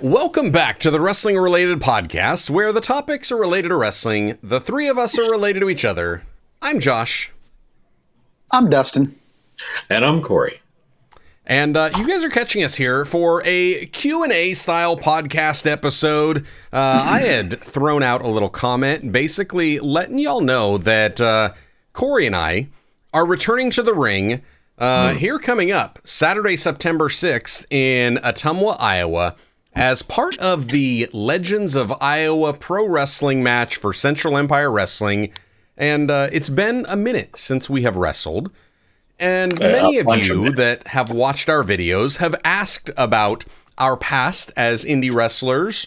Welcome back to the Wrestling Related Podcast, where the topics are related to wrestling. The three of us are related to each other. I'm Josh. I'm Dustin. And I'm Cory. And you guys are catching us here for a Q&A style podcast episode. I had thrown out a little comment, basically letting y'all know that Cory and I are returning to the ring here coming up Saturday, September 6th in Ottumwa, Iowa, as part of the Legends of Iowa Pro Wrestling match for Central Empire Wrestling. And it's been a minute since we have wrestled. And many of you that have watched our videos have asked about our past as indie wrestlers.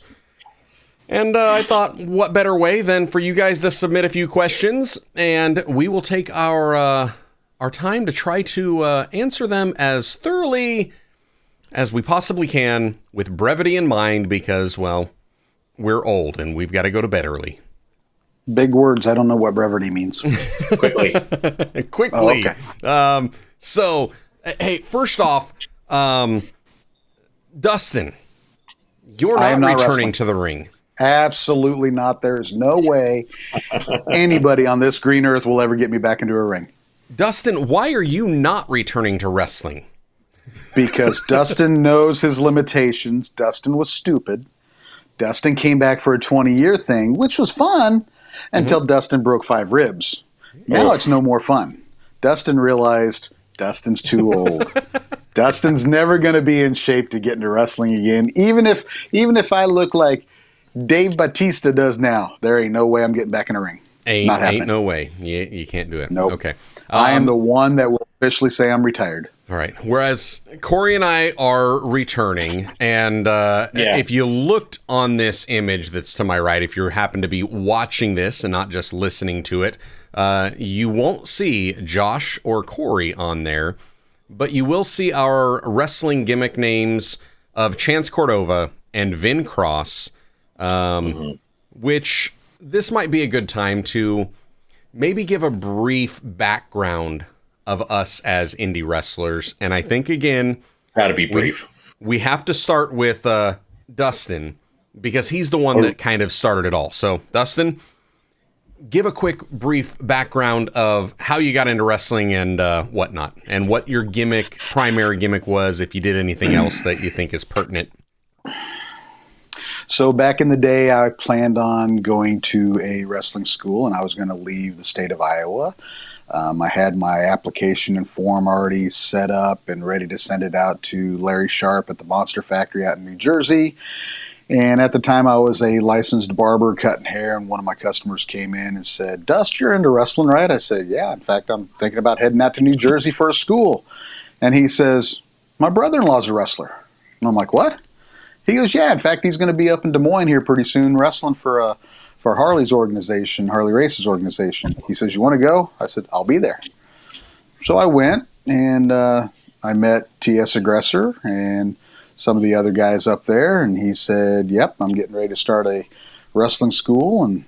And I thought, what better way than for you guys to submit a few questions, and we will take our time to try to answer them as thoroughly as we possibly can, with brevity in mind, because, well, we're old and we've got to go to bed early. Big words. I don't know what brevity means. Quickly. Quickly. Oh, okay. So, hey, first off, Dustin, you're not returning to the ring. Absolutely not. There's no way anybody on this green earth will ever get me back into a ring. Dustin, why are you not returning to wrestling? Because Dustin knows his limitations. Dustin was stupid. Dustin came back for a 20-year thing, which was fun until Dustin broke 5 ribs. Now it's no more fun. Dustin realized Dustin's too old. Dustin's never going to be in shape to get into wrestling again. Even if I look like Dave Bautista does now, there ain't no way I'm getting back in a ring. Ain't no way. You can't do it. Nope. Okay. I am the one that will officially say I'm retired. All right. Whereas Cory and I are returning, and if you looked on this image that's to my right, if you happen to be watching this and not just listening to it, you won't see Josh or Cory on there, but you will see our wrestling gimmick names of Chance Cordova and Vin Cross, which this might be a good time to maybe give a brief background of us as indie wrestlers. And I think, again, gotta be brief. We have to start with Dustin, because he's the one that kind of started it all. So, Dustin, give a quick, brief background of how you got into wrestling and whatnot, and what your primary gimmick was, if you did anything else that you think is pertinent. So back in the day, I planned on going to a wrestling school, and I was going to leave the state of Iowa. I had my application and form already set up and ready to send it out to Larry Sharp at the Monster Factory out in New Jersey. And at the time, I was a licensed barber cutting hair, and one of my customers came in and said, "Dust, you're into wrestling, right?" I said, "Yeah. In fact, I'm thinking about heading out to New Jersey for a school." And he says, "My brother-in-law's a wrestler." And I'm like, "What?" He goes, "Yeah, in fact, he's going to be up in Des Moines here pretty soon wrestling for Harley's organization, Harley Race's organization." He says, "You want to go?" I said, "I'll be there." So I went, and I met T.S. Aggressor and some of the other guys up there, and he said, "Yep, I'm getting ready to start a wrestling school, and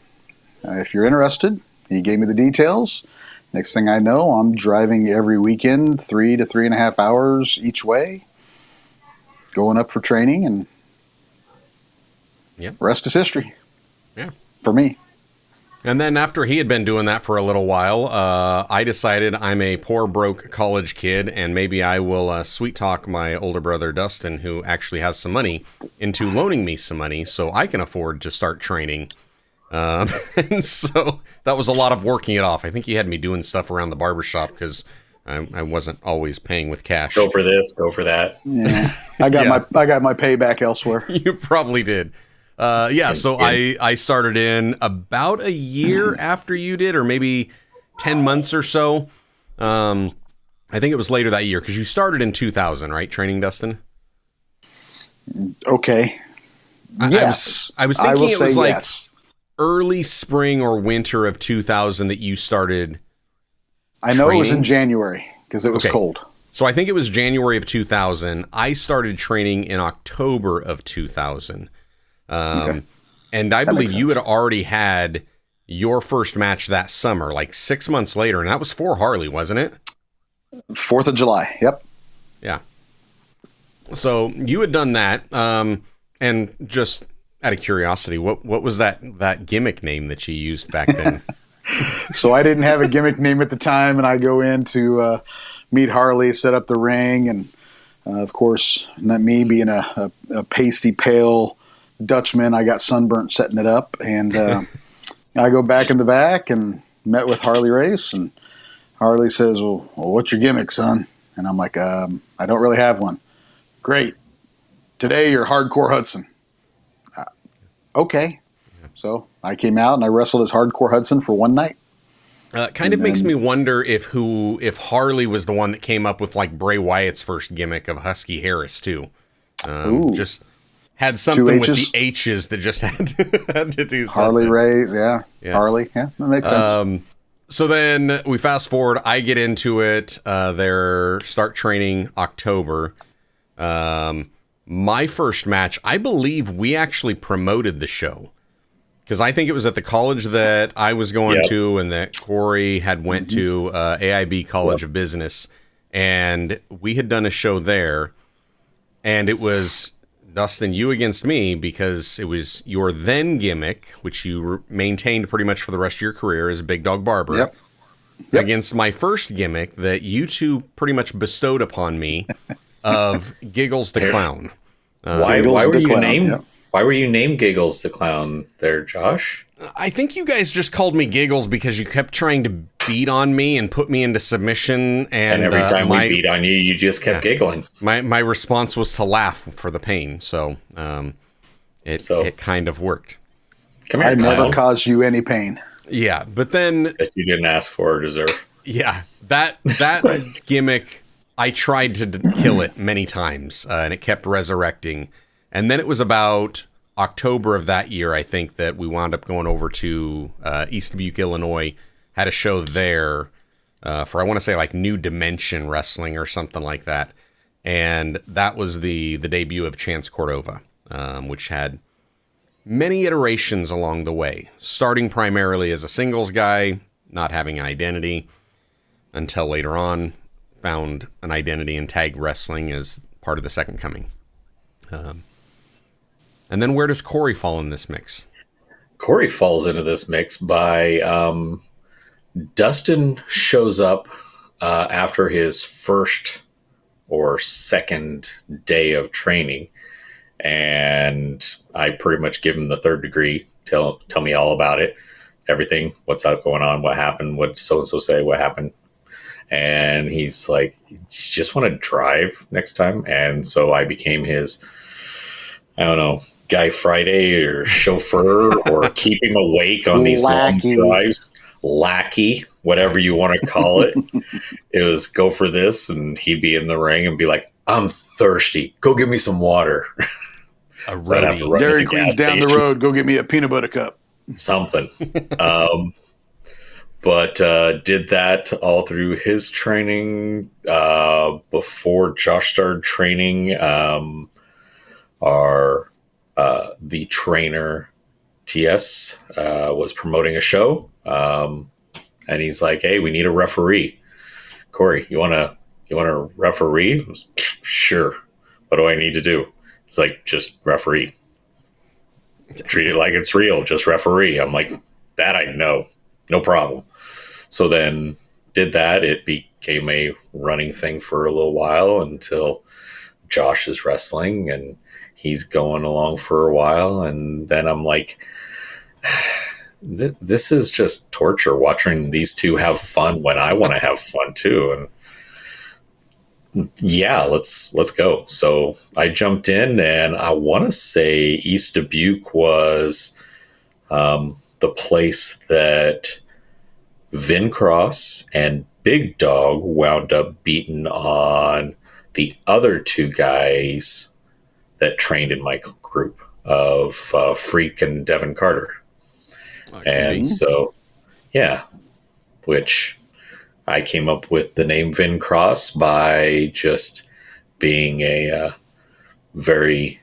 if you're interested." He gave me the details. Next thing I know, I'm driving every weekend 3 to 3.5 hours each way, going up for training, and rest is history. Yeah. For me. And then after he had been doing that for a little while, I decided I'm a poor, broke college kid, and maybe I will sweet talk my older brother, Dustin, who actually has some money, into loaning me some money so I can afford to start training. And so that was a lot of working it off. I think he had me doing stuff around the barbershop because I wasn't always paying with cash. Go for this, go for that. Yeah. I got my payback elsewhere. You probably did. So I started in about a year after you did, or maybe 10 months or so. I think it was later that year, because you started in 2000, right? Training, Dustin? Okay. Yes. I was thinking it was like yes. Early spring or winter of 2000 that you started. I know training. It was in January because it was cold. So I think it was January of 2000. I started training in October of 2000. And I believe you had already had your first match that summer, like 6 months later, and that was for Harley, wasn't it? 4th of July. Yep. Yeah. So you had done that. And And just out of curiosity, what was that gimmick name that you used back then? So I didn't have a gimmick name at the time, and I go in to meet Harley, set up the ring, and of course, not me being a pasty pale Dutchman, I got sunburnt setting it up, and I go back in the back and met with Harley Race, and Harley says, well, what's your gimmick, son? And I'm like, I don't really have one. Great. Today you're Hardcore Hudson. Okay. So I came out and I wrestled as Hardcore Hudson for one night. Kind of makes me wonder if Harley was the one that came up with like Bray Wyatt's first gimmick of Husky Harris too. Just had something with the H's that just had to do something. Harley Ray, yeah. Harley, yeah, that makes sense. So then we fast forward. I get into it. Start training October. My first match, I believe we actually promoted the show. Because I think it was at the college that I was going to and that Cory had went to, AIB College of Business. And we had done a show there. And it was, Dustin, you against me, because it was your then gimmick, which you maintained pretty much for the rest of your career as Big Dog Barber, against my first gimmick that you two pretty much bestowed upon me of Giggles the Clown. Why were you named? Why were you named Giggles the Clown there, Josh? I think you guys just called me Giggles because you kept trying to beat on me and put me into submission. And every time we beat on you, you just kept giggling. My response was to laugh for the pain. So it kind of worked. Come here, I never caused you any pain. Yeah, but then... that you didn't ask for or deserve. Yeah, that gimmick, I tried to kill it many times, and it kept resurrecting. And then it was about October of that year, I think, that we wound up going over to East Dubuque, Illinois, had a show there for, I want to say, like New Dimension Wrestling or something like that. And that was the debut of Chance Cordova, which had many iterations along the way, starting primarily as a singles guy, not having an identity, until later on found an identity in tag wrestling as part of the Second Coming. And then where does Cory fall in this mix? Cory falls into this mix by Dustin shows up after his first or second day of training, and I pretty much give him the third degree. Tell me all about it, everything. What's up going on? What happened? What so and so say? What happened? And he's like, "You just want to drive next time?" And so I became his, I don't know, Guy Friday or chauffeur or keep him awake on these long drives. Lackey, whatever you want to call it. It was go for this, and he'd be in the ring and be like, "I'm thirsty. Go get me some water." So Dairy Queen's down the road. Go get me a peanut butter cup. Something. But did that all through his training. Before Josh started training, the trainer TS was promoting a show, and he's like, "Hey, we need a referee. Cory, you want to referee?" I was, sure. What do I need to do? It's like, just referee. Treat it like it's real. Just referee. I'm like, that I know. No problem. So then did that. It became a running thing for a little while until Josh is wrestling and he's going along for a while. And then I'm like, this is just torture watching these two have fun when I want to have fun too. And yeah, let's go. So I jumped in, and I want to say East Dubuque was the place that Vin Cross and Big Dog wound up beating on the other two guys that trained in my group of Freak and Devin Carter. And so, yeah, which I came up with the name Vin Cross by just being a very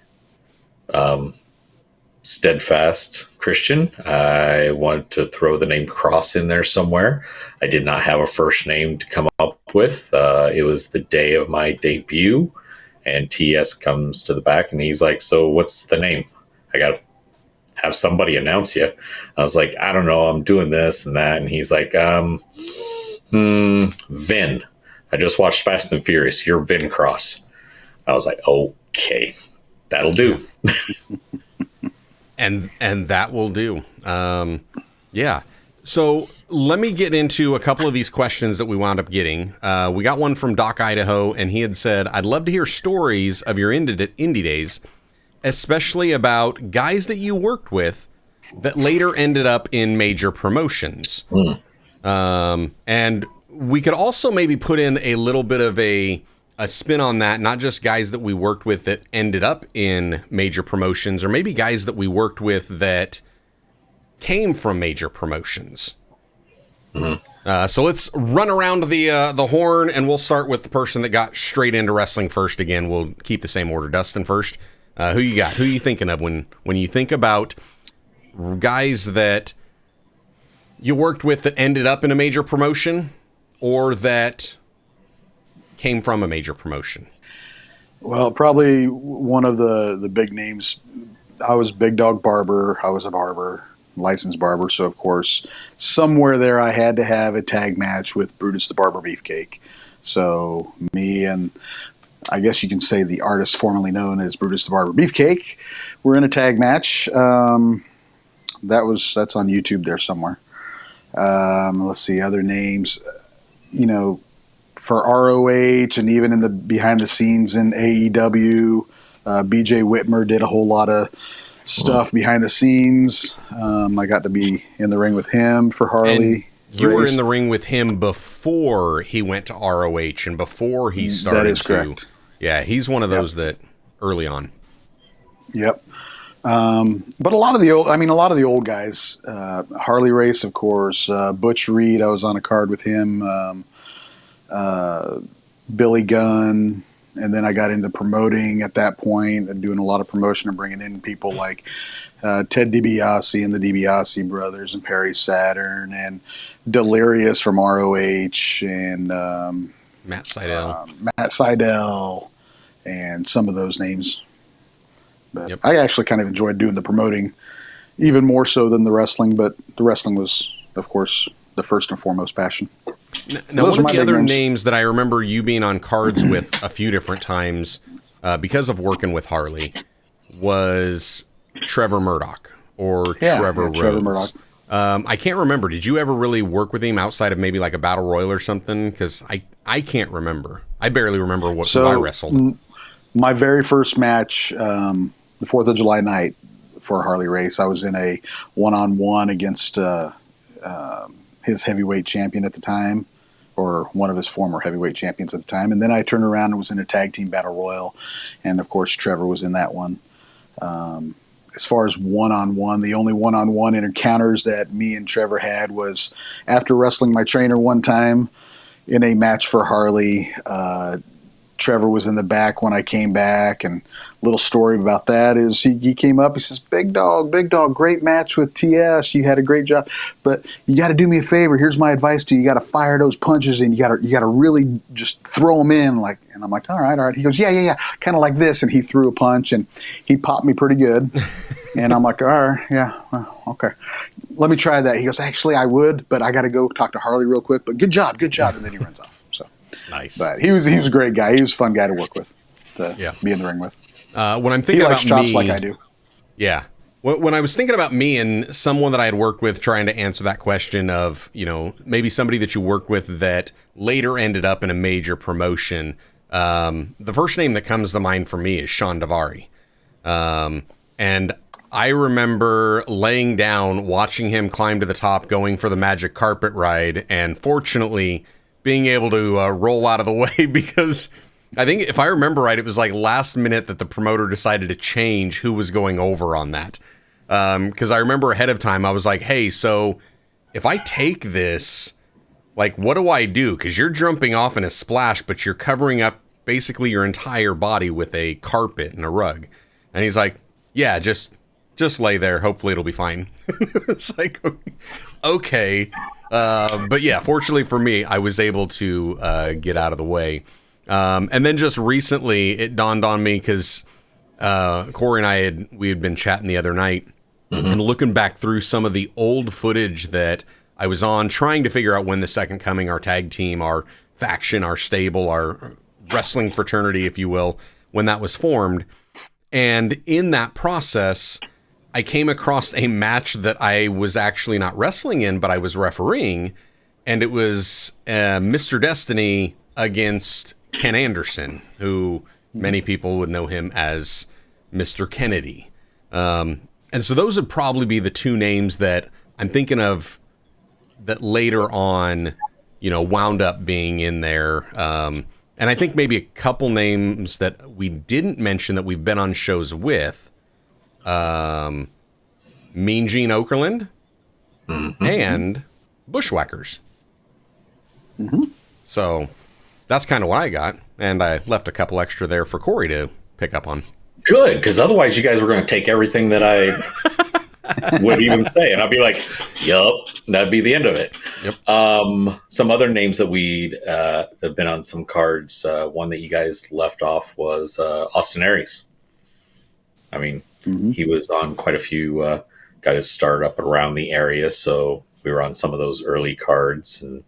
steadfast Christian. I wanted to throw the name Cross in there somewhere. I did not have a first name to come up with. It was the day of my debut, And TS comes to the back and he's like, so what's the name? I got to have somebody announce you. I was like, I don't know. I'm doing this and that. And he's like, Vin. I just watched Fast and Furious. You're Vin Cross. I was like, okay, that'll do. and that will do. Yeah. So let me get into a couple of these questions that we wound up getting. We got one from Doc Idaho, and he had said, I'd love to hear stories of your indie days, especially about guys that you worked with that later ended up in major promotions. And we could also maybe put in a little bit of a spin on that, not just guys that we worked with that ended up in major promotions, or maybe guys that we worked with that came from major promotions. So let's run around the horn, and we'll start with the person that got straight into wrestling first. Again, we'll keep the same order. Dustin first. Who you got? Who are you thinking of when you think about guys that you worked with that ended up in a major promotion or that came from a major promotion? Well, probably one of the big names. I was Big Dog Barber. I was a barber, licensed barber. So, of course, somewhere there I had to have a tag match with Brutus the Barber Beefcake. So me and I guess you can say the artist formerly known as Brutus the Barber Beefcake were in a tag match. That's on YouTube there somewhere. Let's see, other names. For ROH and even in the behind the scenes in AEW, BJ Whitmer did a whole lot of stuff behind the scenes. I got to be in the ring with him for Harley. And you were in the ring with him before he went to ROH and before he started. That is correct. Yeah, he's one of those that early on. Yep. But a lot of the old guys, Harley Race, of course, Butch Reed, I was on a card with him, Billy Gunn, and then I got into promoting at that point and doing a lot of promotion and bringing in people like Ted DiBiase and the DiBiase brothers and Perry Saturn and Delirious from ROH and Matt Seidel and some of those names. But I actually kind of enjoyed doing the promoting even more so than the wrestling, but the wrestling was, of course, the first and foremost passion. Now one of the other names that I remember you being on cards with a few different times because of working with Harley was Trevor Murdoch or Trevor Rhodes. Trevor Murdoch. I can't remember. Did you ever really work with him outside of maybe like a battle royal or something? Because I can't remember. I barely remember who I wrestled. My very first match, the 4th of July night for Harley Race, I was in a one-on-one against his heavyweight champion at the time, or one of his former heavyweight champions at the time. And then I turned around and was in a tag team battle royal. And, of course, Trevor was in that one. As far as one-on-one, the only one-on-one encounters that me and Trevor had was after wrestling my trainer one time in a match for Harley. Trevor was in the back when I came back, and little story about that is he came up, he says, Big Dog, great match with TS. You had a great job, but you got to do me a favor. Here's my advice to you. You got to fire those punches and you got to really just throw them in. And I'm like, all right. He goes, yeah. Kind of like this. And he threw a punch and he popped me pretty good. And I'm like, all right, yeah, well, okay. Let me try that. He goes, actually, I would, but I got to go talk to Harley real quick, but good job. And then he runs off. Nice. But he was a great guy. He was a fun guy to work with, to be in the ring with. When I'm thinking about chops me, like I do. Yeah. When I was thinking about me and someone that I had worked with, trying to answer that question of, maybe somebody that you worked with that later ended up in a major promotion, the first name that comes to mind for me is Sean Davari. And I remember laying down, watching him climb to the top, going for the magic carpet ride, and fortunately being able to roll out of the way because I think if I remember right, it was like last minute that the promoter decided to change who was going over on that. Because I remember ahead of time, I was like, hey, so if I take this, like, what do I do? Because you're jumping off in a splash, but you're covering up basically your entire body with a carpet and a rug. And he's like, yeah, just lay there. Hopefully it'll be fine. It's like, okay. But yeah, fortunately for me, I was able to get out of the way. And then just recently, it dawned on me because Cory and I had been chatting the other night and looking back through some of the old footage that I was on, trying to figure out when the Second Coming, our tag team, our faction, our stable, our wrestling fraternity, if you will, when that was formed. And in that process, I came across a match that I was actually not wrestling in, but I was refereeing, and it was Mr. Destiny against Ken Anderson, who many people would know him as Mr. Kennedy. And so those would probably be the two names that I'm thinking of that later on, wound up being in there. And I think maybe a couple names that we didn't mention that we've been on shows with. Mean Gene Okerlund and Bushwhackers. So that's kind of what I got. And I left a couple extra there for Cory to pick up on. Good, because otherwise you guys were going to take everything that I would even say. And I'd be like, yup, that'd be the end of it. Yep. Some other names that we have been on some cards. One that you guys left off was Austin Aries. I mean, he was on quite a few, got his start up around the area. So we were on some of those early cards. And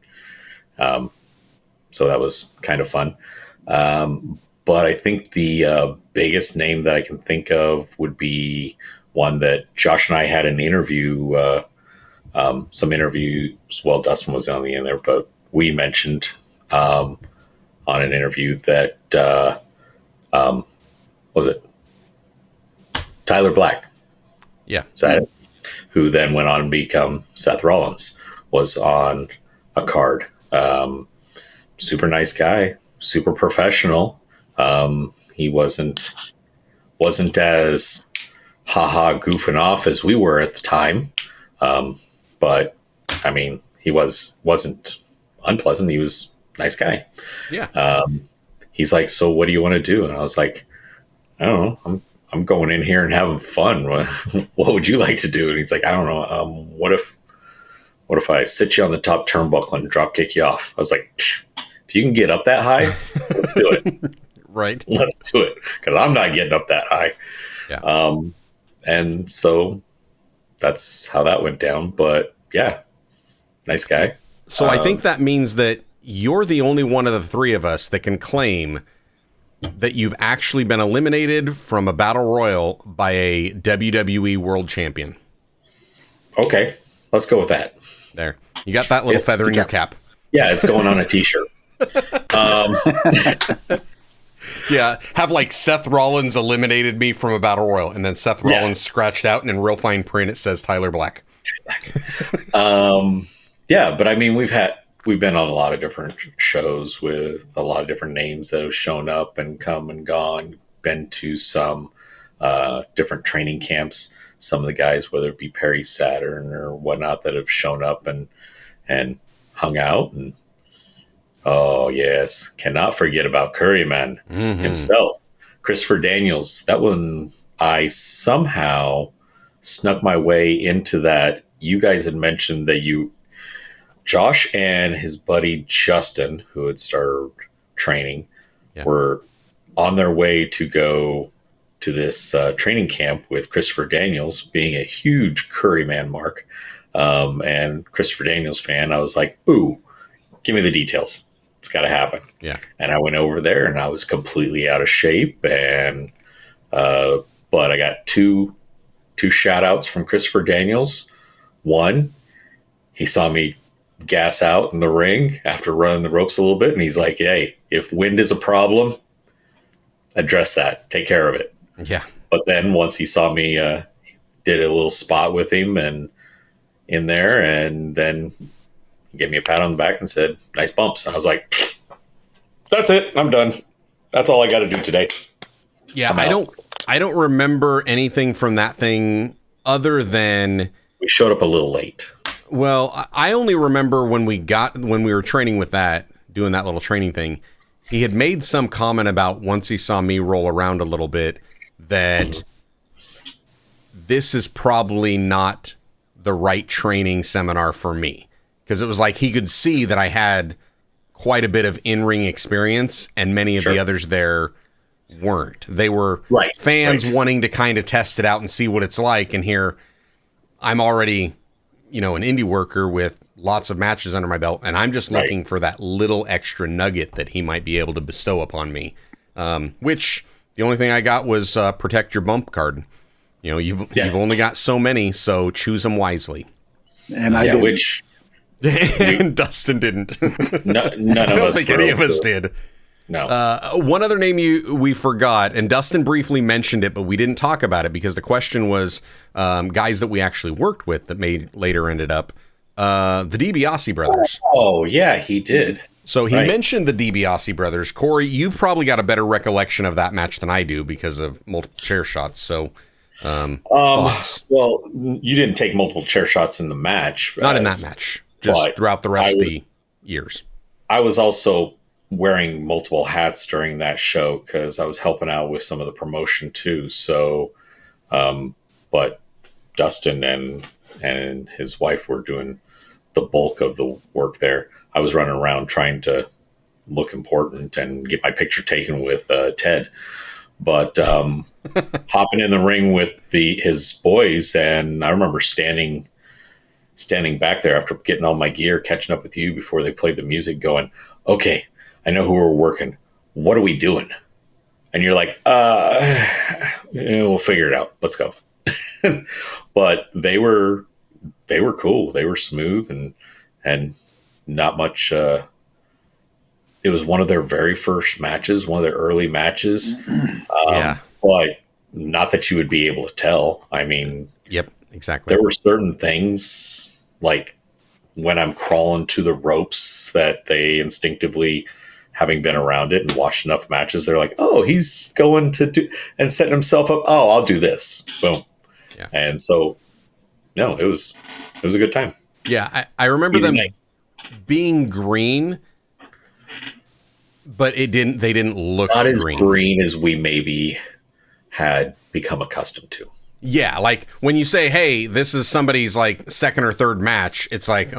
so that was kind of fun. But I think the biggest name that I can think of would be one that Josh and I had an interview, some interviews. Well, Dustin was on the end there, but we mentioned on an interview that, what was it? Tyler Black. Yeah. Is that it? Who then went on to become Seth Rollins, was on a card. Super nice guy, super professional. He wasn't as goofing off as we were at the time. But I mean, he wasn't unpleasant. He was a nice guy. Yeah. He's like, so what do you want to do? And I was like, I don't know. I'm going in here and having fun. What would you like to do? And he's like, I don't know. What if I sit you on the top turnbuckle and drop kick you off? I was like, if you can get up that high, let's do it. Right. Let's do it. Because I'm not getting up that high. Yeah. And so that's how that went down. But yeah, nice guy. So I think that means that you're the only one of the three of us that can claim that you've actually been eliminated from a battle royal by a WWE world champion. Okay. Let's go with that. There. You got that little feather in your cap. Yeah, it's going on a t-shirt. Yeah, have like Seth Rollins eliminated me from a battle royal, and then Seth Rollins scratched out, and in real fine print it says Tyler Black. Yeah, but I mean, we've been on a lot of different shows with a lot of different names that have shown up and come and gone. Been to some different training camps. Some of the guys, whether it be Perry Saturn or whatnot, that have shown up and hung out. And oh yes, cannot forget about Curryman himself, Christopher Daniels. That one, I somehow snuck my way into that. You guys had mentioned that Josh and his buddy Justin, who had started training, were on their way to go to this training camp with Christopher Daniels, being a huge Curryman mark and Christopher Daniels fan. I was like, ooh, give me the details. It's got to happen. Yeah. And I went over there and I was completely out of shape. And but I got two shout outs from Christopher Daniels. One, he saw me gas out in the ring after running the ropes a little bit, and he's like, hey, if wind is a problem, address that, take care of it. Yeah. But then once he saw me did a little spot with him and in there, and then he gave me a pat on the back and said, nice bumps. I was like, that's it, I'm done. That's all I got to do today. Yeah, I don't remember anything from that thing other than we showed up a little late. Well, I only remember when we were training with that, doing that little training thing, he had made some comment about once he saw me roll around a little bit that this is probably not the right training seminar for me. Because it was like he could see that I had quite a bit of in-ring experience, and many of the others there weren't. They were fans wanting to kind of test it out and see what it's like. And here, I'm already, an indie worker with lots of matches under my belt, and I'm just looking for that little extra nugget that he might be able to bestow upon me. Which the only thing I got was protect your bump card. You've only got so many, so choose them wisely. And I did. And Dustin didn't. None of us. I don't think any of us did. No. One other name we forgot, and Dustin briefly mentioned it, but we didn't talk about it because the question was guys that we actually worked with that later ended up the DiBiase brothers. Oh, yeah, he did. So he mentioned the DiBiase brothers. Corey, you've probably got a better recollection of that match than I do because of multiple chair shots. So, well, you didn't take multiple chair shots in the match. Not in that match, just throughout the rest of the years. I was also wearing multiple hats during that show because I was helping out with some of the promotion too. So, but Dustin and his wife were doing the bulk of the work there. I was running around trying to look important and get my picture taken with Ted, but hopping in the ring with his boys, and I remember standing back there after getting all my gear, catching up with you before they played the music, going, "Okay, I know who we're working. What are we doing?" And you're like, we'll figure it out. Let's go." But they were cool. They were smooth and not much. It was one of their very first matches, one of their early matches. But not that you would be able to tell. I mean, yep, exactly. There were certain things like when I'm crawling to the ropes that they instinctively, having been around it and watched enough matches, they're like, "Oh, he's going to do," and setting himself up. "Oh, I'll do this." Boom. Yeah. And so, no, it was a good time. Yeah, I remember them being green, but they didn't look not as green as we maybe had become accustomed to. Yeah, like when you say, "Hey, this is somebody's like second or third match," it's like,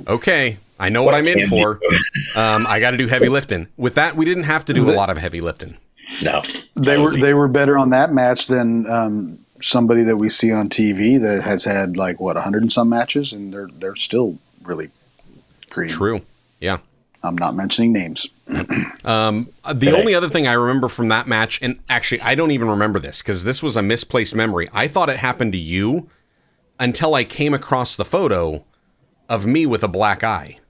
okay, I know what I'm in for. I got to do heavy lifting. With that, we didn't have to do a lot of heavy lifting. No, they were better on that match than somebody that we see on TV that has had 100 and some matches, and they're still really green. True. Yeah. I'm not mentioning names. The only other thing I remember from that match, and actually I don't even remember this because this was a misplaced memory. I thought it happened to you until I came across the photo of me with a black eye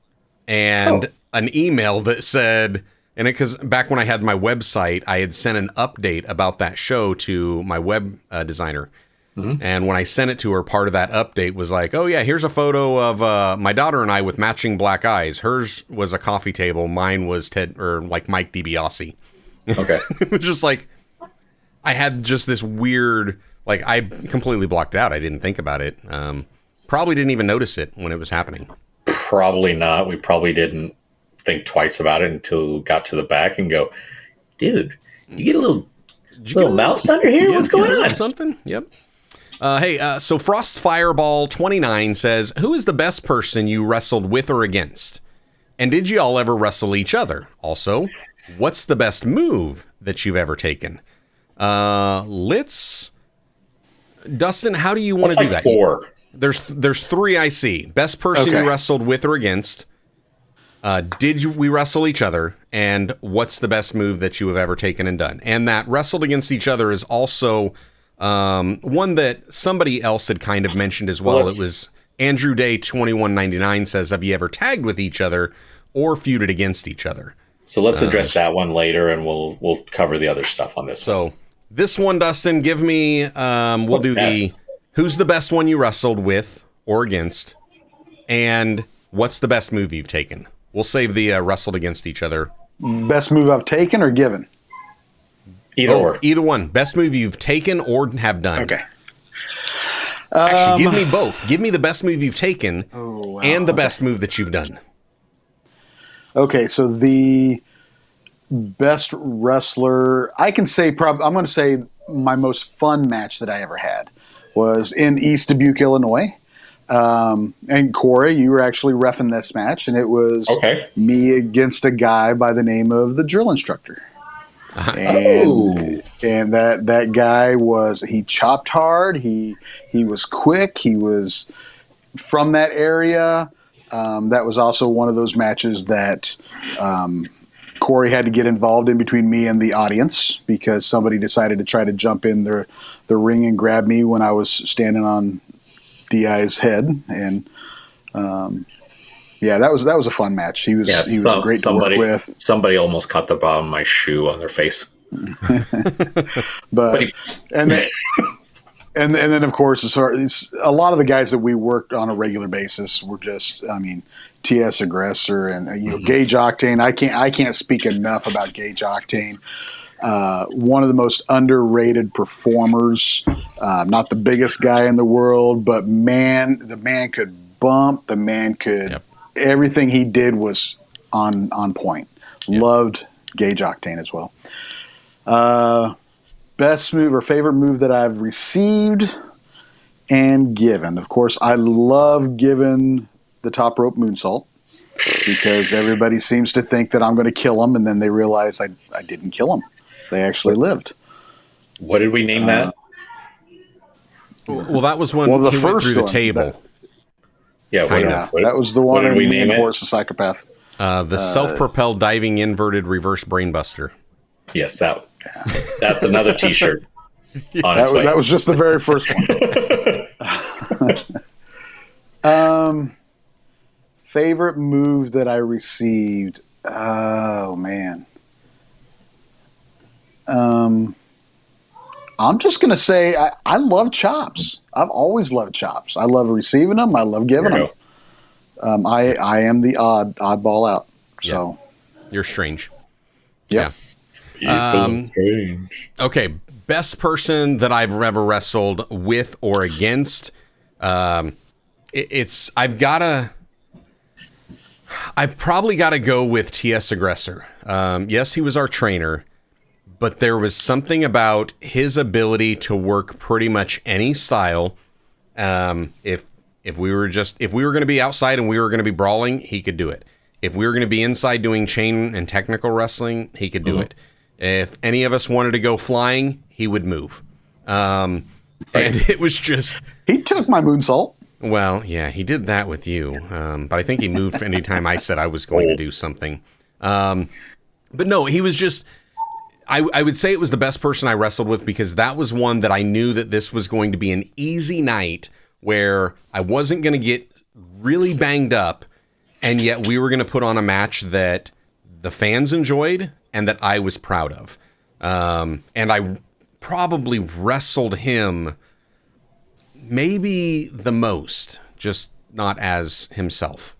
and an email that said, and because back when I had my website, I had sent an update about that show to my web designer. Mm-hmm. And when I sent it to her, part of that update was like, "Oh yeah, here's a photo of my daughter and I with matching black eyes. Hers was a coffee table. Mine was Mike DiBiase." Okay. It was just like, I had just this weird, I completely blocked it out. I didn't think about it. Probably didn't even notice it when it was happening. Probably not. We probably didn't think twice about it until we got to the back and go, "Dude, you get a little mouse under here? What's going on?" Something? Yep. So Frost Fireball 29 says, "Who is the best person you wrestled with or against? And did you all ever wrestle each other? Also, what's the best move that you've ever taken?" Dustin, how do you want to do that? 4. There's 3 I see. Best person you wrestled with or against. We wrestle each other? And what's the best move that you have ever taken and done? And that wrestled against each other is also one that somebody else had kind of mentioned as well. It was Andrew Day 2199 says, "Have you ever tagged with each other or feuded against each other?" So let's address that one later, and we'll cover the other stuff on this. So this one, Dustin, give me. We'll do best? Who's the best one you wrestled with or against, and what's the best move you've taken? We'll save the wrestled against each other. Best move I've taken or given? Either one. Best move you've taken or have done. Okay. Actually, give me both. Give me the best move you've taken and the best move that you've done. Okay, so the best wrestler, I can say I'm going to say my most fun match that I ever had was in East Dubuque, Illinois. And Cory, you were actually reffing this match, and it was me against a guy by the name of the drill instructor. And that guy he chopped hard. He was quick. He was from that area. That was also one of those matches that Cory had to get involved in between me and the audience because somebody decided to try to jump in the ring and grab me when I was standing on DI's head. And that was a fun match. He was great to work with. Somebody almost caught the bottom of my shoe on their face. And then of course, a lot of the guys that we worked on a regular basis were just, TS Aggressor and Gage Octane. I can't speak enough about Gage Octane. One of the most underrated performers. Not the biggest guy in the world, but the man could bump. The man could. Everything he did was on point. Loved Gage Octane as well. Best move or favorite move that I've received and given. Of course, I love giving the top rope moonsault because everybody seems to think that I'm going to kill them, and then they realize I didn't kill them. They actually lived. What did we name that? Well, that was when the he first went through the one, table. That was the one. What did we name it? Horse, the psychopath. The self-propelled diving inverted reverse brainbuster. Yes, that's another T-shirt. That was just the very first one. Favorite move that I received. Oh man. I'm just gonna say I love chops. I've always loved chops. I love receiving them. I love giving them. I am the oddball out. So you're strange. Yeah. Strange. Okay, best person that I've ever wrestled with or against. I've probably got to go with TS Aggressor. Yes, he was our trainer, but there was something about his ability to work pretty much any style. If we were going to be outside and we were going to be brawling, he could do it. If we were going to be inside doing chain and technical wrestling, he could do it. If any of us wanted to go flying, he would move. And it was just... He took my moonsault. Well, yeah, he did that with you. But I think he moved anytime I said I was going to do something. But no, he was just... I would say it was the best person I wrestled with because that was one that I knew that this was going to be an easy night where I wasn't going to get really banged up, and yet we were going to put on a match that the fans enjoyed and that I was proud of. And I probably wrestled him maybe the most, just not as himself.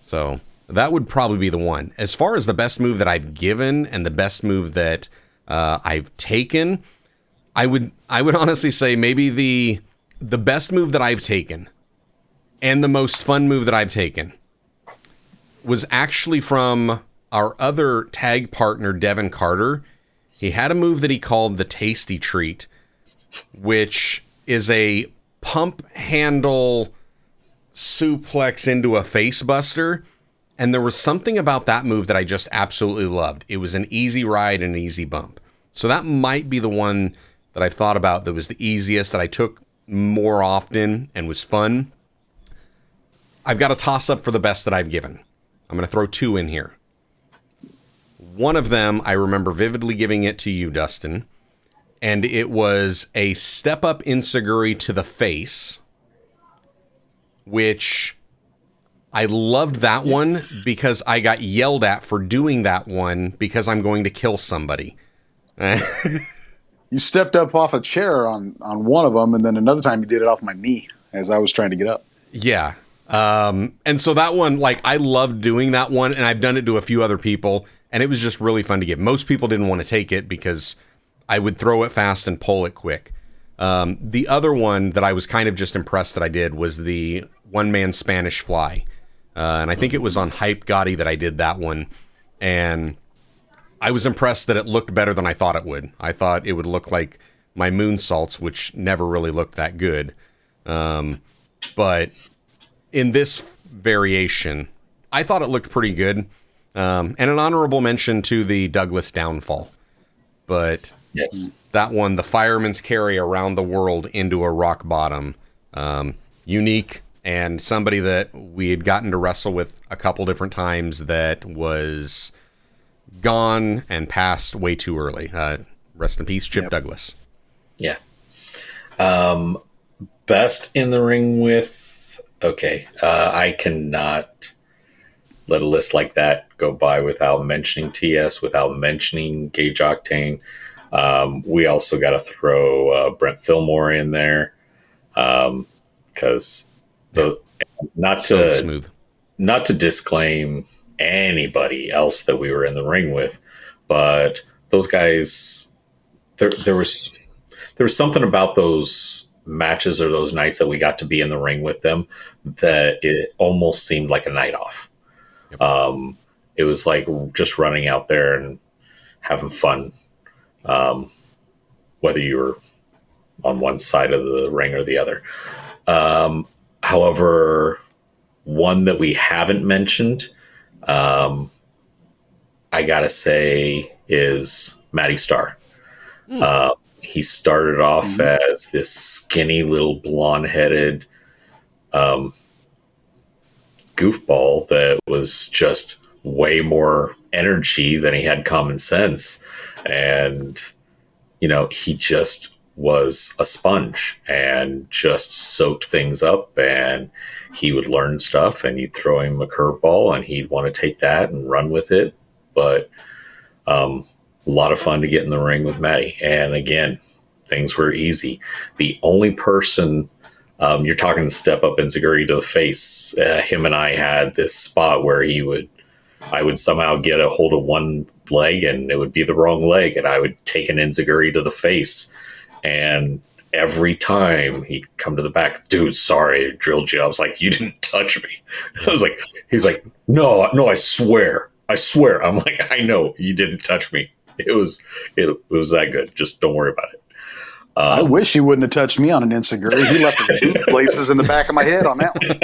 So that would probably be the one. As far as the best move that I've given and the best move that I've taken, I would honestly say maybe the best move that I've taken and the most fun move that I've taken was actually from our other tag partner, Devin Carter. He had a move that he called the Tasty Treat, which is a pump handle suplex into a face buster. And there was something about that move that I just absolutely loved. It was an easy ride and an easy bump. So that might be the one that I've thought about that was the easiest, that I took more often and was fun. I've got a toss-up for the best that I've given. I'm going to throw two in here. One of them, I remember vividly giving it to you, Dustin, and it was a step-up enziguri to the face, which I loved that one because I got yelled at for doing that one because I'm going to kill somebody. You stepped up off a chair on one of them, and then another time you did it off my knee as I was trying to get up. Yeah. And so that one, like, I loved doing that one, and I've done it to a few other people, and it was just really fun to give. Most people didn't want to take it because I would throw it fast and pull it quick. The other one that I was kind of just impressed that I did was the one-man Spanish fly. And I think it was on Hype Gotti that I did that one. And I was impressed that it looked better than I thought it would. I thought it would look like my moonsaults, which never really looked that good. But in this variation, I thought it looked pretty good. And an honorable mention to the Douglas downfall. But Yes. that one, the fireman's carry around the world into a rock bottom, unique, and somebody that we had gotten to wrestle with a couple different times that was gone and passed way too early. Rest in peace, Chip Douglas. Yeah. Best in the ring with, okay. I cannot let a list like that go by without mentioning TS, without mentioning Gage Octane. We also got to throw Brent Fillmore in there, because not to smooth. Not to disclaim anybody else that we were in the ring with, but those guys, there was something about those matches or those nights that we got to be in the ring with them that it almost seemed like a night off. Yep. It was like just running out there and having fun, whether you were on one side of the ring or the other. However, one that we haven't mentioned, I gotta say, is Matty Starr. He started off as this skinny little blonde-headed goofball that was just way more energy than he had common sense. And, he just was a sponge and just soaked things up, and he would learn stuff, and you'd throw him a curveball and he'd want to take that and run with it. But a lot of fun to get in the ring with Matty. And again, things were easy. The only person, you're talking step up Enziguri to the face, him and I had this spot where I would somehow get a hold of one leg and it would be the wrong leg, and I would take an Enziguri to the face. And every time he'd come to the back, dude, sorry, I drilled you. I was like, you didn't touch me. He's like, no, I swear. I'm like, I know you didn't touch me. It was that good. Just don't worry about it. I wish he wouldn't have touched me on an Enziguri. He left the boot places in the back of my head on that one.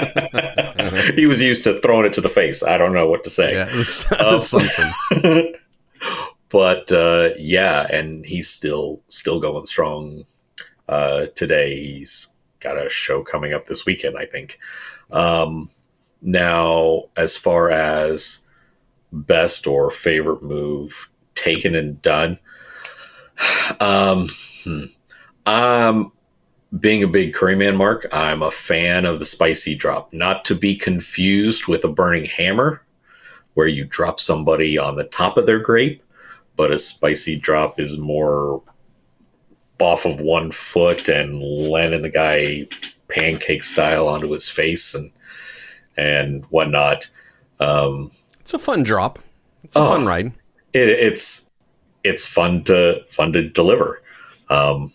He was used to throwing it to the face. I don't know what to say. Yeah, it was something. But and he's still going strong today. He's got a show coming up this weekend, I think. Now, as far as best or favorite move taken and done, being a big curry man, Mark, I'm a fan of the spicy drop, not to be confused with a burning hammer where you drop somebody on the top of their grape, but a spicy drop is more off of one foot and landing the guy pancake style onto his face and whatnot. It's a fun drop. It's a fun ride. It's fun to deliver. And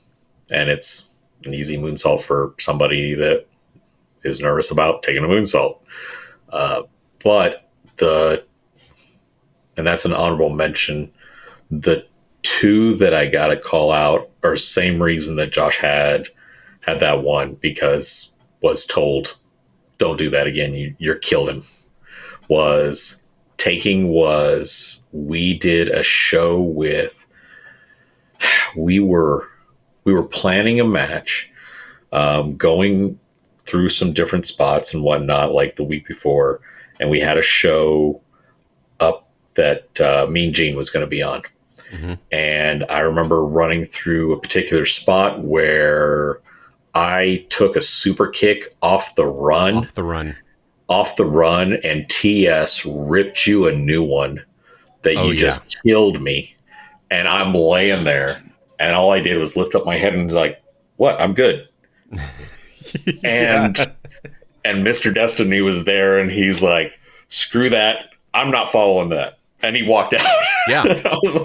it's an easy moonsault for somebody that is nervous about taking a moonsault. And that's an honorable mention. The two that I got to call out are same reason that Josh had that one, because was told, don't do that again. You're killed him. We did a show with, we were planning a match, going through some different spots and whatnot, like the week before, and we had a show up that Mean Gene was going to be on. Mm-hmm. And I remember running through a particular spot where I took a super kick off the run, and TS ripped you a new one that just killed me. And I'm laying there, and all I did was lift up my head and was like, what? I'm good. And Mr. Destiny was there, and he's like, screw that. I'm not following that. And he walked out. Yeah. I was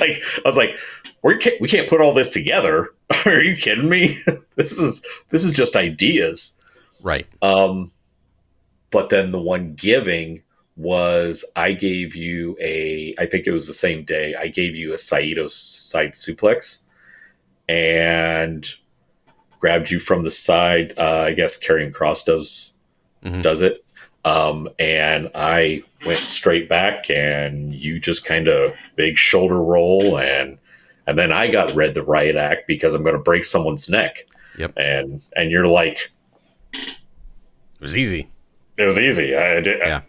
like, we can't put all this together. Are you kidding me? This is just ideas. Right. But then the one giving was, I gave you I think it was the same day, I gave you a Saito side suplex, and grabbed you from the side. I guess Karrion Cross does it. And I went straight back, and you just kind of big shoulder roll, and then I got read the riot act because I'm going to break someone's neck. Yep. And you're like, it was easy. It was easy. There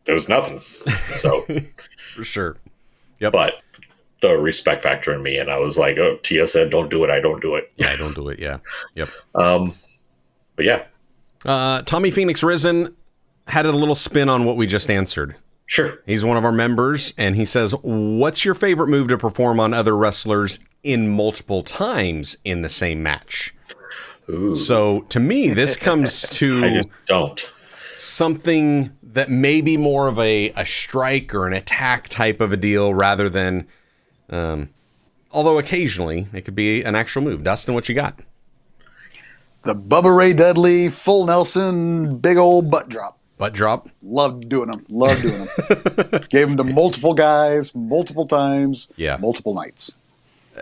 was nothing. So for sure. Yep. But the respect factor in me, and I was like, oh, Tia said, don't do it. I don't do it. Yeah, I don't do it. Yeah. Yep. But yeah. Tommy Phoenix Risen had a little spin on what we just answered. Sure. He's one of our members, and he says, what's your favorite move to perform on other wrestlers in multiple times in the same match? Ooh. So to me, this comes to I just don't. Something that may be more of a strike or an attack type of a deal rather than, although occasionally it could be an actual move. Dustin, what you got? The Bubba Ray Dudley, full Nelson, big old butt drop. Butt drop? Loved doing them. Gave them to multiple guys, multiple times, multiple nights.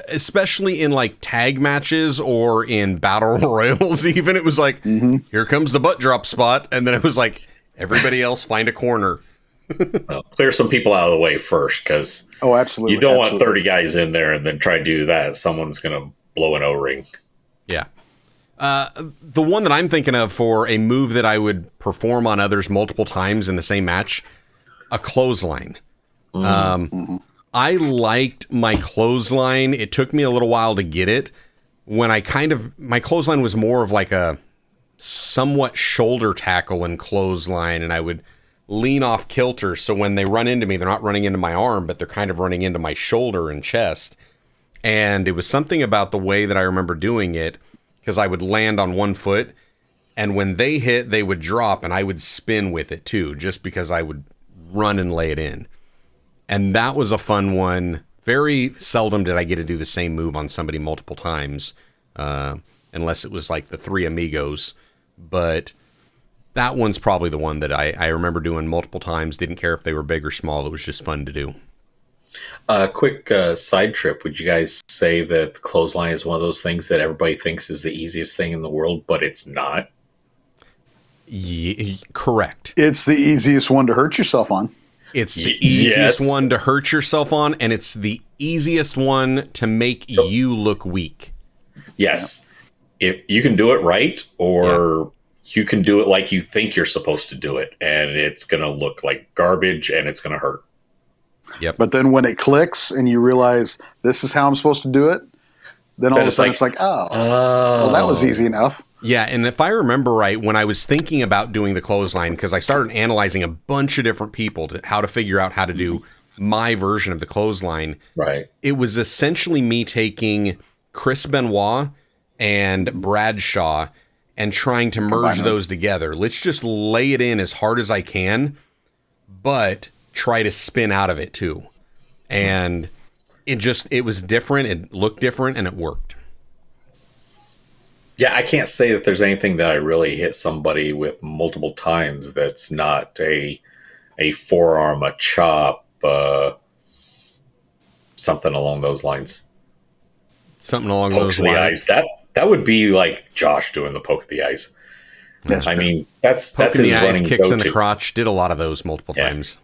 Especially in like tag matches or in battle royals, even it was like, here comes the butt drop spot. And then it was like, everybody else find a corner. Well, clear some people out of the way first, because absolutely, you don't want 30 guys in there and then try to do that. Someone's going to blow an O-ring. Yeah. The one that I'm thinking of for a move that I would perform on others multiple times in the same match, a clothesline. I liked my clothesline. It took me a little while to get it. When my clothesline was more of like a somewhat shoulder tackle and clothesline, and I would lean off kilter. So when they run into me, they're not running into my arm, but they're kind of running into my shoulder and chest. And it was something about the way that I remember doing it, because I would land on one foot, and when they hit, they would drop, and I would spin with it too, just because I would run and lay it in. And that was a fun one. Very seldom did I get to do the same move on somebody multiple times, unless it was like the Three Amigos. But that one's probably the one that I remember doing multiple times. Didn't care if they were big or small. It was just fun to do. Quick side trip. Would you guys say that the clothesline is one of those things that everybody thinks is the easiest thing in the world, but it's not? Correct. It's the easiest one to hurt yourself on. It's the easiest one to hurt yourself on, and it's the easiest one to make you look weak. Yes. If you can do it right, or you can do it like you think you're supposed to do it, and it's going to look like garbage, and it's going to hurt. Yep. But then when it clicks and you realize this is how I'm supposed to do it, then all of a sudden it's like, well, that was easy enough. Yeah, and if I remember right, when I was thinking about doing the clothesline, because I started analyzing a bunch of different people how to figure out how to do my version of the clothesline. Right. It was essentially me taking Chris Benoit and Bradshaw and trying to merge those together. Let's just lay it in as hard as I can, but try to spin out of it too. And it was different, it looked different, and it worked. Yeah, I can't say that there's anything that I really hit somebody with multiple times that's not a forearm, a chop, something along those lines. Something along poke those to the lines. eyes. That would be like Josh doing the poke of the eyes. I mean, that's poke his in the eyes, running kicks go-to. in the crotch. Did a lot of those multiple times.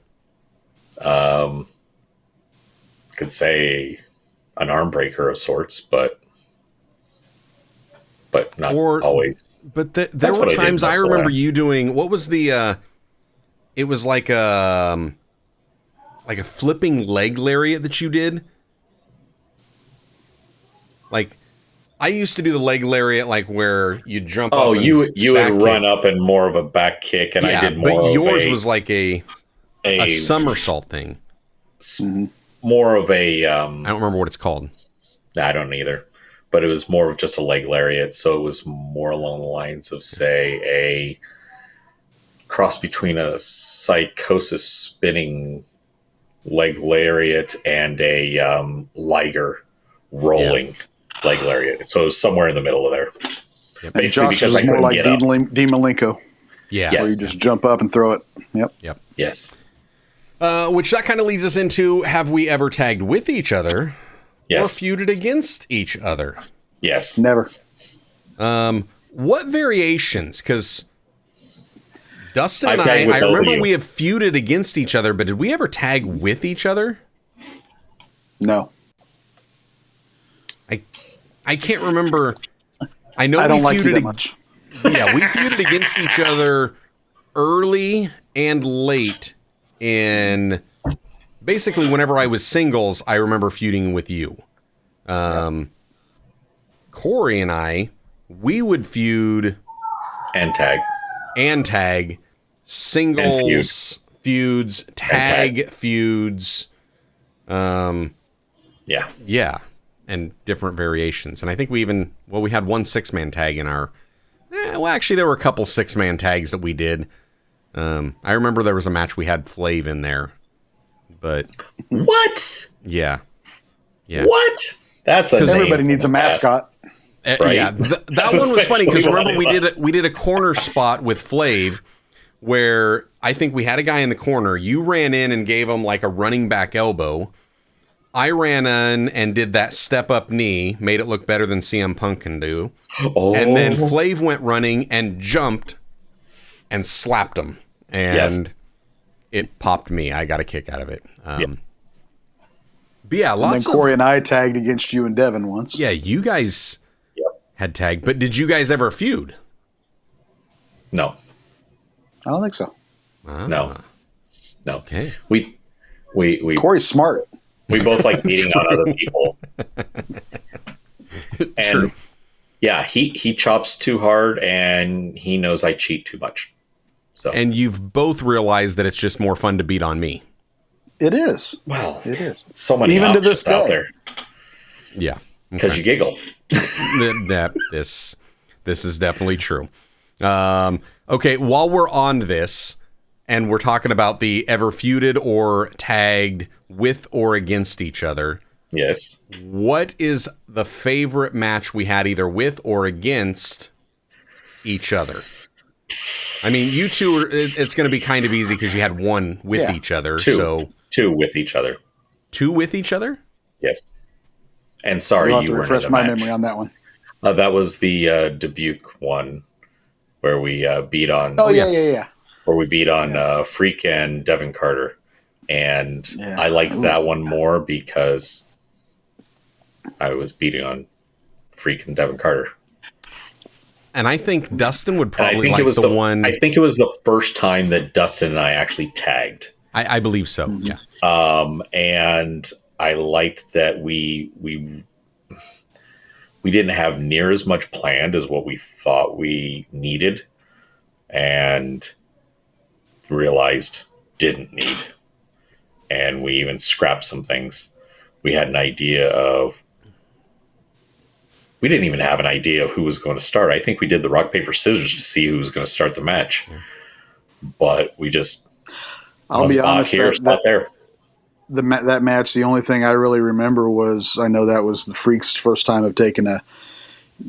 Could say an arm breaker of sorts, but not always. But there were times I remember you doing. What was the? It was like a flipping leg lariat that you did. Like, I used to do the leg lariat, like where you jump. Oh, up you would run kick. up and more of a back kick, and I did more. But of yours was like a somersault thing. More of a. I don't remember what it's called. I don't either. But it was more of just a leg lariat, so it was more along the lines of, say, a cross between a psychosis spinning leg lariat and a Liger rolling leg lariat. So it was somewhere in the middle of there. Yep. Basically, Josh because is I couldn't more like get up. Dean Malenko. Yeah. Yes. Where you just jump up and throw it. Yep. Yes. Which that kind of leads us into, have we ever tagged with each other? Yes. Or feuded against each other? Yes. Never. What variations? Because Dustin and I've tagged with I both of remember you. we have feuded against each other, but did we ever tag with each other? No. I can't remember. I know I don't we like you feuded that much. Yeah, we feuded against each other early and late in basically whenever I was singles, I remember feuding with you. Cory and we would feud And tag. and tag, singles feuds, tag feuds. Yeah. Yeah, and different variations. And I think we had one 6-man tag in our... well, actually, there were a couple 6-man tags that we did. I remember there was a match we had Flav in there. But... What? Yeah. What? That's Everybody needs a mascot. Right? Yeah, that That's one was funny because essentially remember what it we did a corner spot with Flav where I think we had a guy in the corner. You ran in and gave him like a running back elbow. I ran in and did that step up knee, made it look better than CM Punk can do. Oh. And then Flav went running and jumped and slapped him. And it popped me. I got a kick out of it. But yeah, And lots then Cory and I tagged against you and Devin once. Yeah, you guys had tagged. But did you guys ever feud? No. I don't think so. No. Okay. We Cory's smart. we both like beating on other people. And True. yeah, he chops too hard and he knows I cheat too much. So And you've both realized that it's just more fun to beat on me. It is. well, It is. so many Even to options this out day. there Yeah. because you giggle. This is definitely true. Okay, while we're on this, and we're talking about the ever feuded or tagged with or against each other, Yes. what is the favorite match we had either with or against each other? I mean, you two, it's going to be kind of easy because you had one with each other. Two with each other. Two with each other? Yes. And sorry, You'll have you to weren't refresh in the my match. memory on that one. That was the Dubuque one where we beat on. Oh, yeah. Where we beat on Freak and Devin Carter, and I liked that one more because I was beating on Freak and Devin Carter. And I think Dustin would And probably like the one. I think it was the first time that Dustin and I actually tagged. I believe so. Yeah. And I liked that we didn't have near as much planned as what we thought we needed, and realized didn't need. And we even scrapped some things. We had an idea of. We didn't even have an idea of who was going to start. I think we did the rock, paper, scissors to see who was going to start the match. But we just. I'll be honest. There. That match, the only thing I really remember was I know that was the Freak's first time of taking a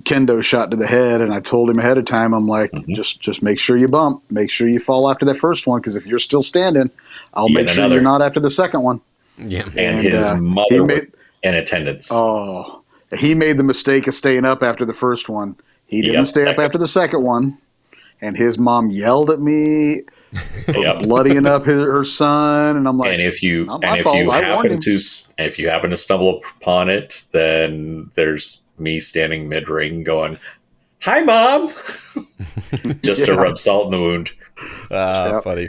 kendo shot to the head, and I told him ahead of time, I'm like, just make sure you bump, make sure you fall after that first one, because if you're still standing, I'll make sure you're not after the second one. Yeah. And his mother was in attendance. Oh, he made the mistake of staying up after the first one. He didn't stay up after the second one, and his mom yelled at me, bloodying up her son, and I'm like, and if you happen to stumble upon it, then there's me standing mid ring going, "Hi, Mom," just to rub salt in the wound. Funny.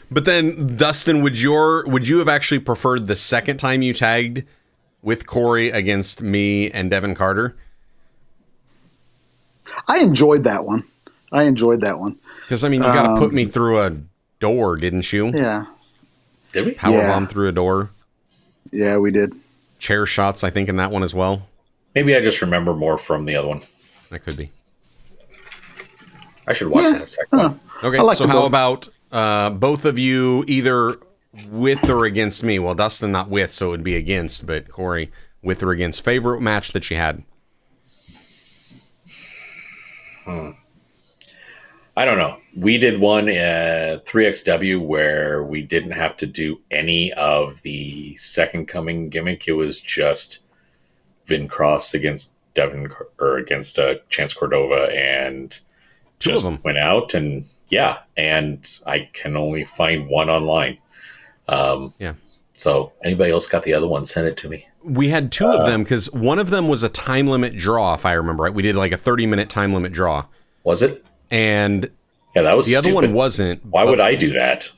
But then, Dustin, would you have actually preferred the second time you tagged with Cory against me and Devin Carter? I enjoyed that one. Because I mean, you got to put me through a door, didn't you? Yeah. Did we? Powerbomb through a door. Yeah, we did. Chair shots, I think, in that one as well. Maybe I just remember more from the other one. That could be. I should watch that second one. Okay, so how about both of you either with or against me? Well, Dustin not with, so it would be against, but Cory with or against. Favorite match that you had? I don't know. We did one at 3XW where we didn't have to do any of the second coming gimmick. It was just Vin Cross against Devin or against Chance Cordova, and Two just of them went out, and and I can only find one online. Yeah. So anybody else got the other one, send it to me. We had two of them because one of them was a time limit draw, if I remember right. We did like a 30-minute time limit draw. Was it? And yeah, that was the stupid. other one wasn't. Why would I do that?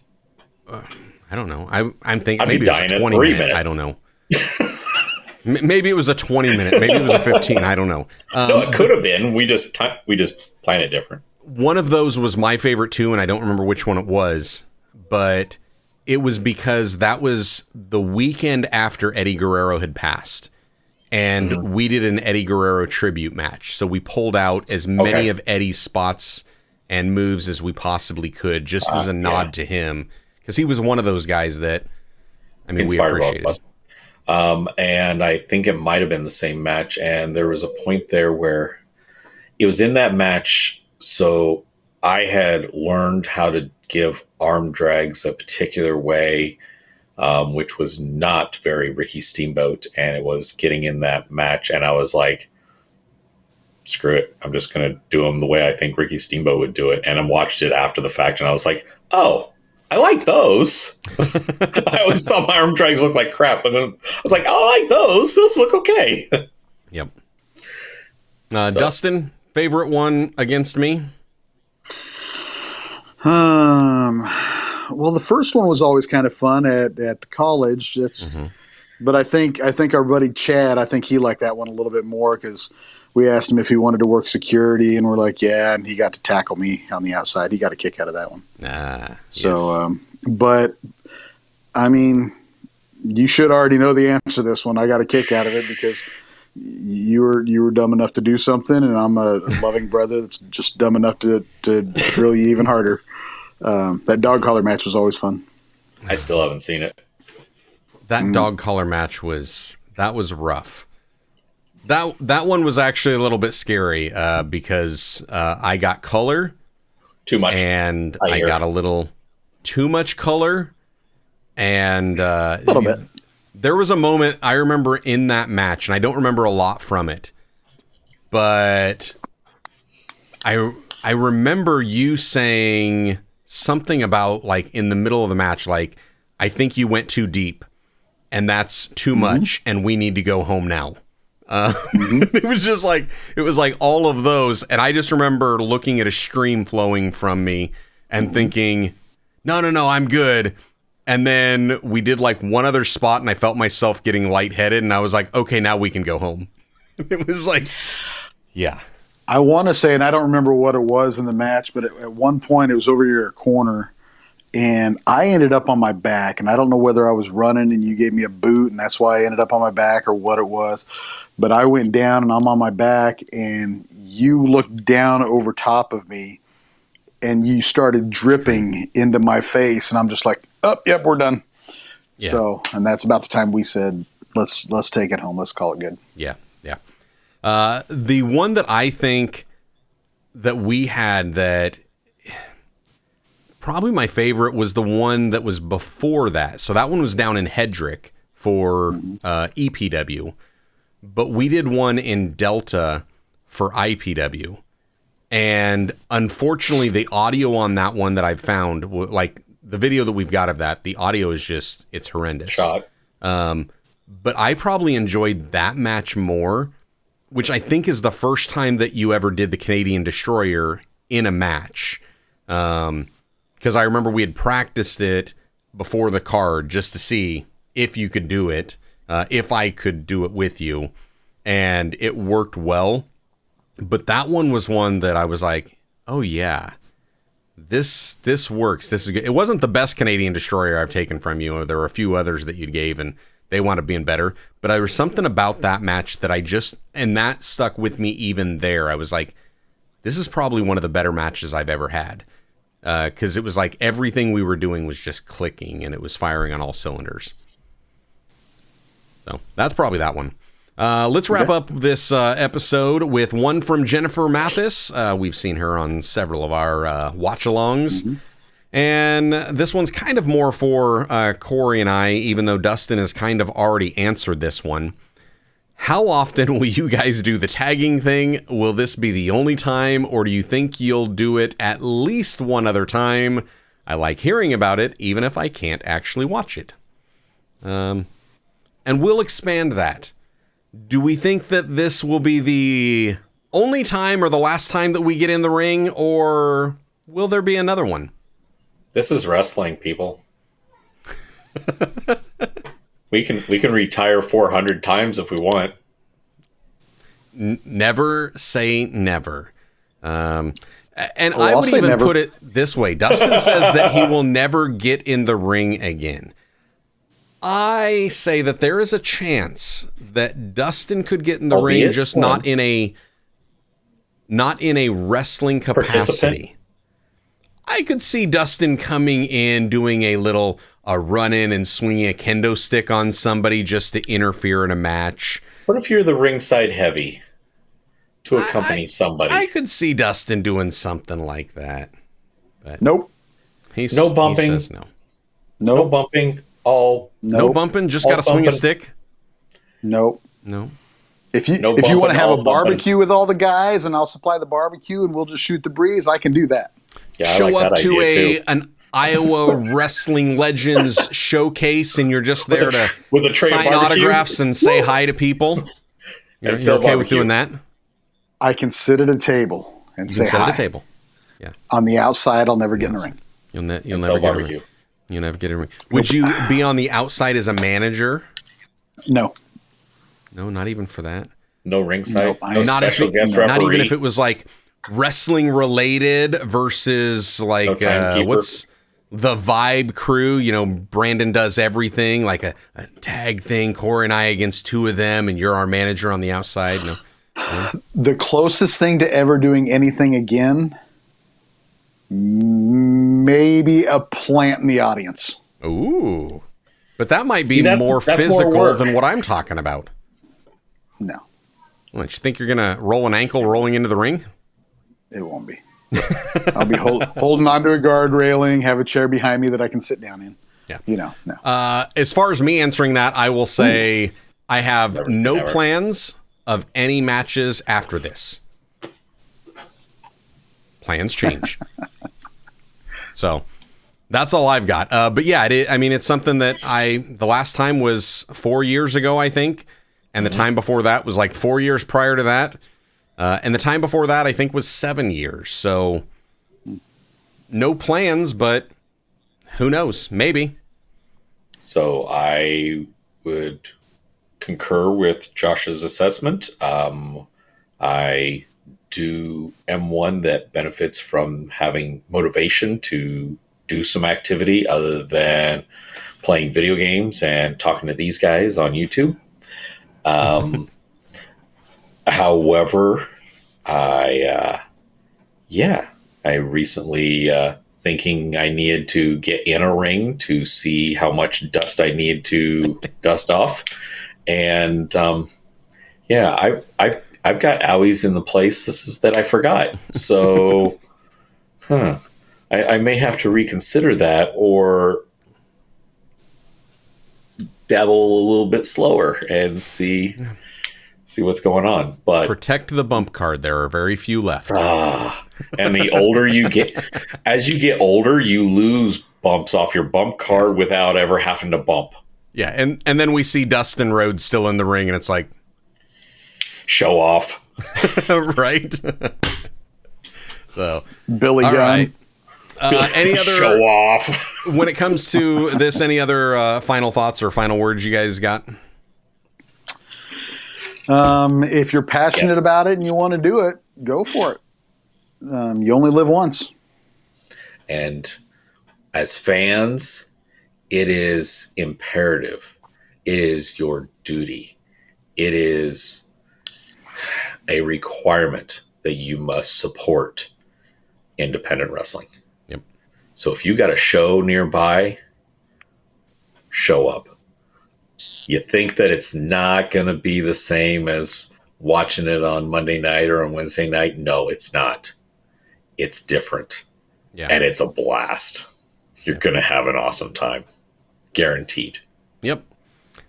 I don't know. I'm thinking I'd maybe be it was a dying at 20 3 minute. minutes. I don't know. Maybe it was a 20 minute. Maybe it was a 15. I don't know. No, it could have been. We just planned it different. One of those was my favorite too, and I don't remember which one it was, but it was because that was the weekend after Eddie Guerrero had passed. And we did an Eddie Guerrero tribute match. So we pulled out as many of Eddie's spots and moves as we possibly could, just as a nod to him. Because he was one of those guys that, I mean, we appreciated. And I think it might have been the same match. And there was a point there where it was in that match. So I had learned how to give arm drags a particular way, which was not very Ricky Steamboat. And it was getting in that match. And I was like, screw it. I'm just going to do them the way I think Ricky Steamboat would do it. And I watched it after the fact. And I was like, oh, I like those. I always thought my arm drags looked like crap. And then I was like, oh, I like those. Those look okay. Yep. Dustin, favorite one against me? Well, the first one was always kind of fun at the college. But I think our buddy Chad, I think he liked that one a little bit more because we asked him if he wanted to work security, and we're like, yeah, and he got to tackle me on the outside. He got a kick out of that one. So, but I mean, you should already know the answer to this one. I got a kick out of it because you were dumb enough to do something, and I'm a loving brother that's just dumb enough to drill you even harder. That dog collar match was always fun. I still haven't seen it. That dog collar match was rough. That one was actually a little bit scary because I got color too much, and I got a little too much color, and a little bit. There was a moment I remember in that match, and I don't remember a lot from it, but I remember you saying something about, like, in the middle of the match, like, I think you went too deep, and that's too much, and we need to go home now. It was just like, it was like all of those, and I just remember looking at a stream flowing from me and thinking, no, I'm good. And then we did like one other spot, and I felt myself getting lightheaded, and I was like, okay, now we can go home. It was like, yeah. I want to say, and I don't remember what it was in the match, but at one point it was over your corner, and I ended up on my back, and I don't know whether I was running and you gave me a boot, and that's why I ended up on my back or what it was. But I went down, and I'm on my back, and you looked down over top of me, and you started dripping into my face, and I'm just like, oh, yep, we're done. Yeah. So, and that's about the time we said, let's take it home. Let's call it good. Yeah. The one that I think that we had that probably my favorite was the one that was before that. So that one was down in Hedrick for EPW, but we did one in Delta for IPW. And unfortunately, the audio on that one that I've found, like the video that we've got of that, the audio is just, it's horrendous. Shot. But I probably enjoyed that match more, which I think is the first time that you ever did the Canadian Destroyer in a match. Because I remember we had practiced it before the card just to see if you could do it, if I could do it with you. And it worked well. But that one was one that I was like, oh yeah, this works. This is good. It wasn't the best Canadian Destroyer I've taken from you. There were a few others that you gave, and they wound up being better. But there was something about that match that and that stuck with me even there. I was like, this is probably one of the better matches I've ever had. Because it was like everything we were doing was just clicking, and it was firing on all cylinders. So that's probably that one. Let's wrap up this episode with one from Jennifer Mathis. We've seen her on several of our watch-alongs. And this one's kind of more for Cory and I, even though Dustin has kind of already answered this one. How often will you guys do the tagging thing? Will this be the only time, or do you think you'll do it at least one other time? I like hearing about it, even if I can't actually watch it. And we'll expand that. Do we think that this will be the only time or the last time that we get in the ring, or will there be another one? This is wrestling, people. We can retire 400 times if we want. Never say never. And I would even put it this way. Dustin says that he will never get in the ring again. I say that there is a chance that Dustin could get in the ring, just not in a wrestling capacity. I could see Dustin coming in, doing a run in and swinging a kendo stick on somebody just to interfere in a match. What if you're the ringside heavy to accompany somebody? I could see Dustin doing something like that. But nope. No bumping. He says no. No bumping. No bumping. Just got to swing a stick. Nope. No. If you want to have a barbecue with all the guys, and I'll supply the barbecue, and we'll just shoot the breeze, I can do that. Yeah, show up to an Iowa Wrestling Legends showcase, and you're just there to sign autographs and say hi to people. You're okay with doing that? I can sit at a table and say hi. Sit at a table. Yeah. On the outside, I'll never get in the ring. You'll never get in the ring. You'll never get in the ring. Would you be on the outside as a manager? No. No, not even for that. No ringside. No special guest referee. Not even if it was like wrestling related versus like what's the Vibe crew? You know, Brandon does everything, like a tag thing. Cory and I against two of them, and you're our manager on the outside. No. The closest thing to ever doing anything again, maybe a plant in the audience. Ooh, but that might be more physical than what I'm talking about. No. What, you think you're gonna roll an ankle rolling into the ring? It won't be. I'll be holding onto a guard railing, have a chair behind me that I can sit down in. Yeah. No. As far as me answering that, I will say I have no plans of any matches after this. Plans change. So that's all I've got. But yeah, it's something that the last time was 4 years ago, I think. And the time before that was like 4 years prior to that. And the time before that, I think, was 7 years. So no plans, but who knows? Maybe. So I would concur with Josh's assessment. I am one that benefits from having motivation to do some activity other than playing video games and talking to these guys on YouTube. However, I recently thinking I needed to get in a ring to see how much dust I need to dust off, and I've got owies in the place that I forgot. So, I may have to reconsider that or dabble a little bit slower and see what's going on. But protect the bump card. There are very few left. And the older you get, as you get older, you lose bumps off your bump card without ever having to bump. Yeah, and then we see Dustin Rhodes still in the ring, and it's like, show off. Right? So Billy Gunn. Right. Any other show off? When it comes to this, any other final thoughts or final words you guys got? If you're passionate about it and you want to do it, go for it. You only live once. And as fans, it is imperative. It is your duty. It is a requirement that you must support independent wrestling. Yep. So if you got a show nearby, show up. You think that it's not going to be the same as watching it on Monday night or on Wednesday night? No, it's not. It's different. Yeah. And it's a blast. You're going to have an awesome time. Guaranteed. Yep.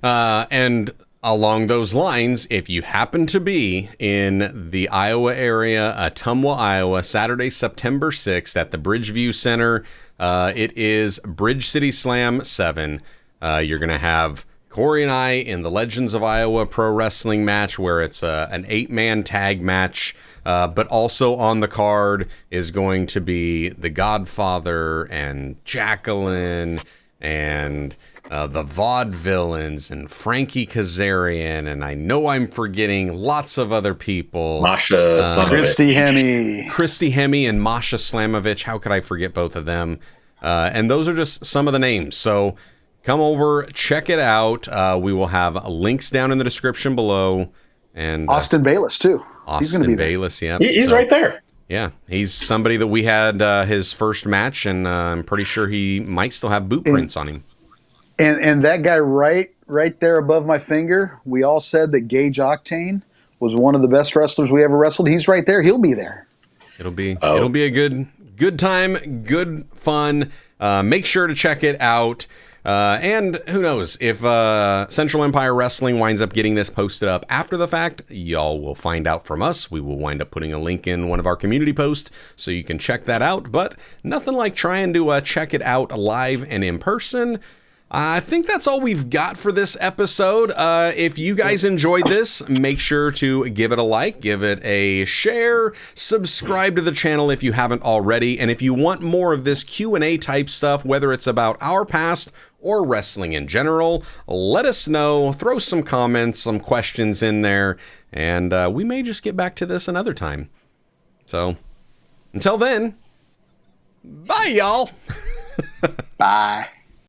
And Along those lines, if you happen to be in the Iowa area, Ottumwa, Iowa, Saturday, September 6th at the Bridgeview Center, it is Bridge City Slam VII. You're going to have Cory and I in the Legends of Iowa Pro Wrestling match, where it's an 8-man tag match. But also on the card is going to be The Godfather and Jacqueline and the Vaudevillains and Frankie Kazarian, and I know I'm forgetting lots of other people. Masha Slamovich. Christy Hemme and Masha Slamovich. How could I forget both of them? And those are just some of the names. So come over, check it out. We will have links down in the description below. And Austin Bayliss, too. Austin Bayliss, yeah. He's right there. Yeah, he's somebody that we had his first match, and I'm pretty sure he might still have boot prints on him. And that guy right there above my finger, we all said that Gage Octane was one of the best wrestlers we ever wrestled. He's right there. He'll be there. It'll be a good time, good fun. Make sure to check it out. And who knows, if Central Empire Wrestling winds up getting this posted up after the fact, y'all will find out from us. We will wind up putting a link in one of our community posts so you can check that out. But nothing like trying to check it out live and in person. I think that's all we've got for this episode. If you guys enjoyed this, make sure to give it a like, give it a share, subscribe to the channel if you haven't already. And if you want more of this Q&A type stuff, whether it's about our past or wrestling in general, let us know. Throw some comments, some questions in there, and we may just get back to this another time. So, until then, bye, y'all. Bye.